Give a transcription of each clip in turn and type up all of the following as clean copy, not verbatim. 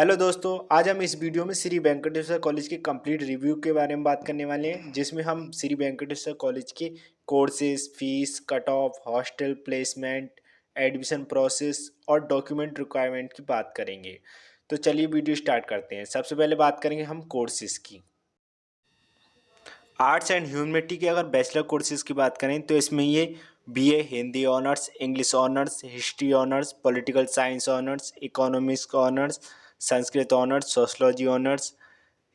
Hello दोस्तों, आज हम इस वीडियो में श्री वेंकटेश्वर कॉलेज के कंप्लीट रिव्यू के बारे में बात करने वाले हैं, जिसमें हम श्री वेंकटेश्वर कॉलेज के courses, fees, cut off, hostel placement, admission process और डॉक्यूमेंट रिक्वायरमेंट की बात करेंगे। तो चलिए वीडियो स्टार्ट करते हैं। सबसे पहले बात करेंगे हम कोर्सेज की। आर्ट्स एंड ह्यूमैनिटी के अगर बैचलर कोर्सेज की बात करें तो इसमें ये BA Hindi honours, English honours, history honours, political science honours, economics honours, Sanskrit honours, sociology honours,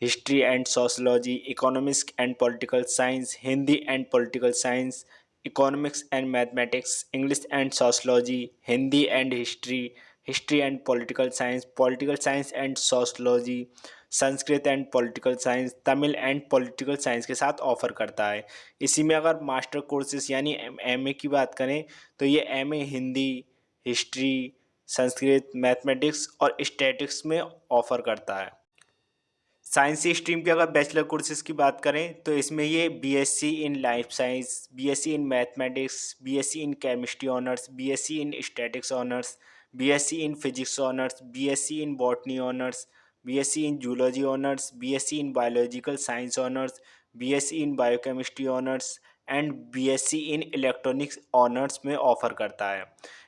history and sociology, economics and political science, Hindi and political science, economics and mathematics, English and sociology, Hindi and history, history and political science and sociology, Sanskrit and political science, Tamil and political science के साथ offer करता है। इसी में अगर master courses यानी MA की बात करें तो ये MA Hindi, history, Sanskrit, mathematics और स्टैटिक्स में ऑफर करता है। साइंस स्ट्रीम के अगर बैचलर कोर्सेज की बात करें तो इसमें ये BSc in life science, BSc in mathematics, BSc in chemistry honours, BSc in statics honours, BSc in physics honours, BSc in botany honours, BSc in zoology honours, BSc in biological science honours, BSc in biochemistry honours and BSc in electronics honours में offer करता है।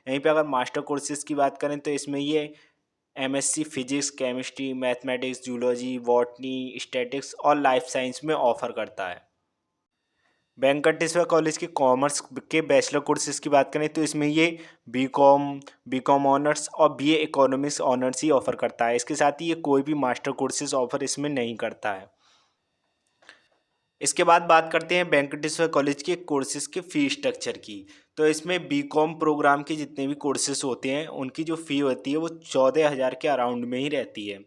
यहीं पे अगर master courses की बात करें तो इसमें ये MSc physics, chemistry, mathematics, zoology, botany, statics और लाइफ साइंस में ऑफर करता है। वेंकटेश्वर कॉलेज के कॉमर्स के बैचलर कोर्सेज की बात करें तो इसमें ये बीकॉम ऑनर्स और बीए इकोनॉमिक्स ऑनर्स ही ऑफर करता है। इसके साथ ही ये कोई भी मास्टर कोर्सेज ऑफर इसमें नहीं करता है। इसके बाद बात करते हैं वेंकटेश्वर कॉलेज के कोर्सेज के फ़ी स्ट्रक्चर की। तो इसमें बीकॉम प्रोग्राम के जितने भी कोर्सेज होते हैं उनकी जो फ़ी होती है वो 14,000 के अराउंड में ही रहती है।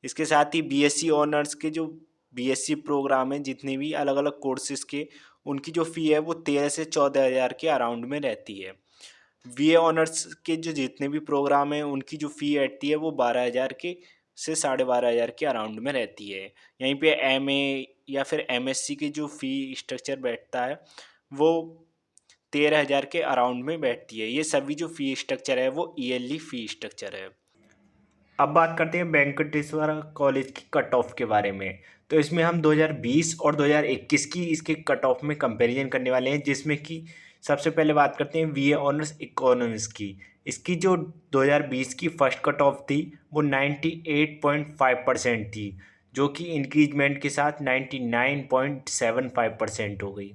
इसके साथ ही बीएससी ऑनर्स के जो बीएससी प्रोग्राम हैं, जितने भी अलग अलग कोर्सेज के, उनकी जो फ़ी है वो 13 से 14,000 के अराउंड में रहती है। बीए ऑनर्स के जो जितने भी प्रोग्राम हैं उनकी जो फ़ी रहती है वो 12,000 के से 12,500 के अराउंड में रहती है। यहीं पे एमए या फिर एमएससी की जो फ़ी स्ट्रक्चर बैठता है वो 13,000 के अराउंड में बैठती है। ये सभी जो फ़ी स्ट्रक्चर है वो ईयरली फ़ी स्ट्रक्चर है। अब बात करते हैं वेंकटेश्वर कॉलेज की कट ऑफ के बारे में। तो इसमें हम 2020 और 2021 की इसके कट ऑफ में कंपैरिजन करने वाले हैं, जिसमें कि सबसे पहले बात करते हैं बीए ऑनर्स इकोनॉमिक्स की। इसकी जो 2020 की फर्स्ट कट ऑफ थी वो 98.5% थी, जो कि इंक्रीजमेंट के साथ 99.75% हो गई।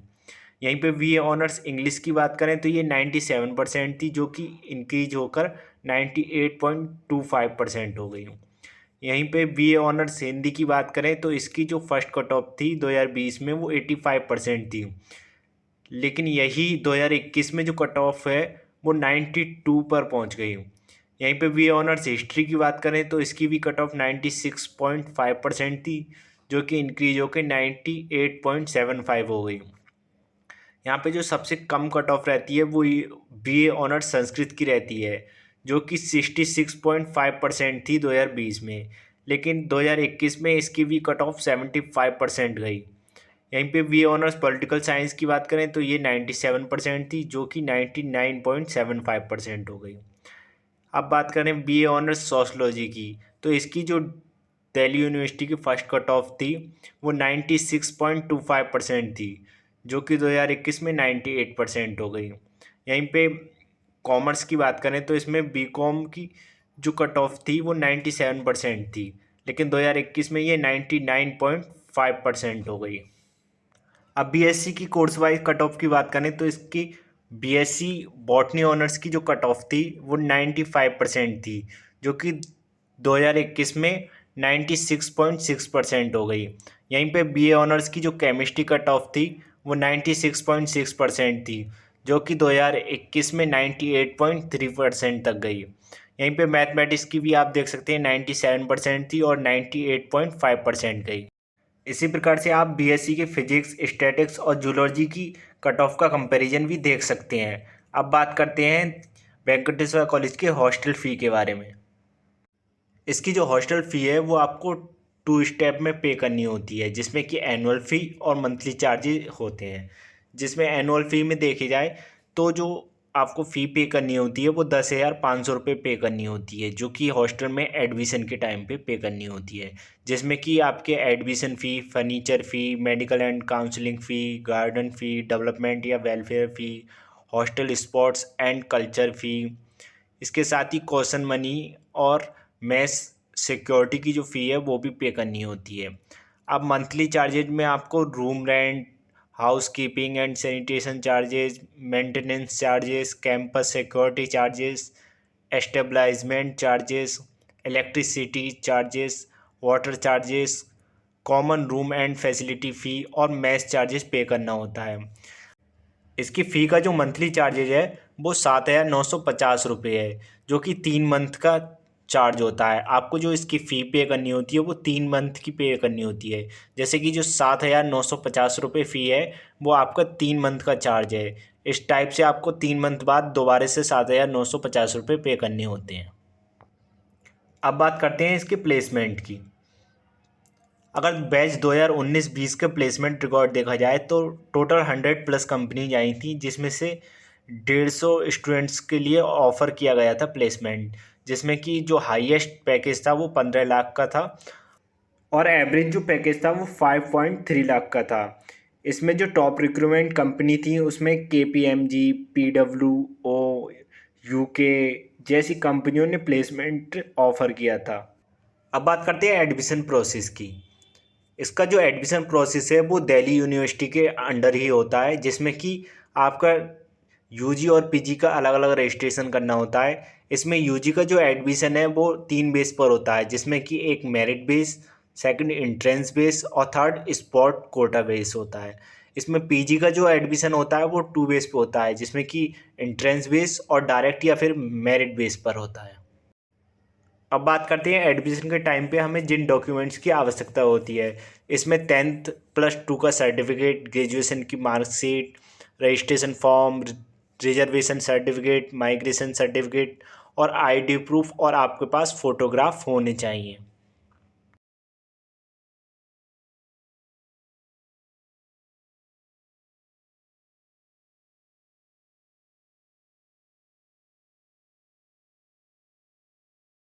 यहीं पे बीए ऑनर्स इंग्लिश की बात करें तो ये 97% थी, जो कि इंक्रीज होकर 98.25% हो गई। यहीं पे बीए ऑनर्स हिंदी की बात करें तो इसकी जो फर्स्ट कट ऑफ थी 2020 में वो 85% थी, लेकिन यही 2021 में जो कट ऑफ है वो 92 पर पहुंच गई। यहीं पे बीए ऑनर्स हिस्ट्री की बात करें तो इसकी भी कट ऑफ 96.5% थी, जो कि इंक्रीज होकर 98.75 हो गई। यहाँ पे जो सबसे कम कट ऑफ रहती है वो बीए ऑनर्स संस्कृत की रहती है, जो कि 66.5% थी 2020 में, लेकिन 2021 में इसकी भी कट ऑफ 75% गई। यहीं पे बीए ऑनर्स पॉलिटिकल साइंस की बात करें तो ये 97% थी, जो कि 99.75% हो गई। अब बात करें बीए ऑनर्स सोशलॉजी की, तो इसकी जो दिल्ली यूनिवर्सिटी की फर्स्ट कट ऑफ थी वो 96.25% थी, जो कि 2021 में 98% हो गई। यहीं पे कॉमर्स की बात करें तो इसमें बीकॉम की जो कट ऑफ थी वो 97% थी, लेकिन 2021 में ये 99.5% हो गई। अब बीएससी की कोर्स वाइज कट ऑफ की बात करें तो इसकी बीएससी बॉटनी ऑनर्स की जो कट ऑफ थी वो 95% थी, जो कि 2021 में 96.6% हो गई। यहीं पे बीए ऑनर्स की जो केमिस्ट्री कट ऑफ थी वो 96.6% थी, जो कि 2021 में 98.3% तक गई। यहीं पे मैथमेटिक्स की भी आप देख सकते हैं 97% थी और 98.5% गई। इसी प्रकार से आप बीएससी के फिजिक्स, स्टैटिक्स और जूलॉजी की कट ऑफ का कंपैरिजन भी देख सकते हैं। अब बात करते हैं वेंकटेश्वर कॉलेज के हॉस्टल फ़ी के बारे में। इसकी जो हॉस्टल फ़ी है वो आपको 2 स्टेप में पे करनी होती है, जिसमें कि एनुअल फ़ी और मंथली चार्जेस होते हैं। जिसमें एनुअल फ़ी में देखी जाए तो जो आपको फ़ी पे करनी होती है वो 10,500 रुपये पे करनी होती है, जो कि हॉस्टल में एडमिशन के टाइम पे करनी होती है, जिसमें कि आपके admission fee, furniture fee, medical and counselling fee, garden fee, development या welfare fee, hostel sports and culture fee, इसके साथ ही कॉशन मनी और मेस सिक्योरिटी की जो फ़ी है वो भी पे करनी होती है। अब मंथली चार्जेज में आपको room rent, housekeeping and sanitation charges, maintenance charges, campus security charges, establishment charges, electricity charges, water charges, common room and facility fee और मेस चार्जेस पे करना होता है। इसकी फ़ी का जो मंथली चार्जेज है वो 7,950 रुपये है, जो कि 3 मंथ का चार्ज होता है। आपको जो इसकी फ़ी पे करनी होती है वो 3 मंथ की पे करनी होती है। जैसे कि जो 7,950 रुपये फ़ी है वो आपका 3 मंथ का चार्ज है। इस टाइप से आपको 3 मंथ बाद दोबारा से 7,950 रुपये पे करने होते हैं। अब बात करते हैं इसके प्लेसमेंट की। अगर बैच 2019-20 का प्लेसमेंट रिकॉर्ड देखा जाए तो टोटल 100+ कंपनीज आई थी, जिसमें से 150 स्टूडेंट्स के लिए ऑफ़र किया गया था प्लेसमेंट, जिसमें कि जो हाईएस्ट पैकेज था वो 15 लाख का था और एवरेज जो पैकेज था वो 5.3 लाख का था। इसमें जो टॉप रिक्रूटमेंट कंपनी थी उसमें KPMG, PWO, UK जैसी कंपनियों ने प्लेसमेंट ऑफ़र किया था। अब बात करते हैं एडमिशन प्रोसेस की। इसका जो एडमिशन प्रोसेस है वो दिल्ली यूनिवर्सिटी के अंडर ही होता है, जिसमें कि आपका यूजी और पीजी का अलग अलग रजिस्ट्रेशन करना होता है। इसमें यूजी का जो एडमिशन है वो 3 बेस पर होता है, जिसमें कि एक merit base, second entrance base और थर्ड स्पॉट कोटा बेस होता है। इसमें पीजी का जो एडमिशन होता है वो 2 बेस पे होता है, जिसमें कि इंट्रेंस बेस और डायरेक्ट या फिर मेरिट बेस पर होता है। अब बात करते हैं एडमिशन के टाइम पे हमें जिन डॉक्यूमेंट्स की आवश्यकता होती है। इसमें 10th+2 का सर्टिफिकेट, ग्रेजुएशन की marksheet, registration form, reservation certificate, migration certificate और आईडी प्रूफ और आपके पास फ़ोटोग्राफ होने चाहिए।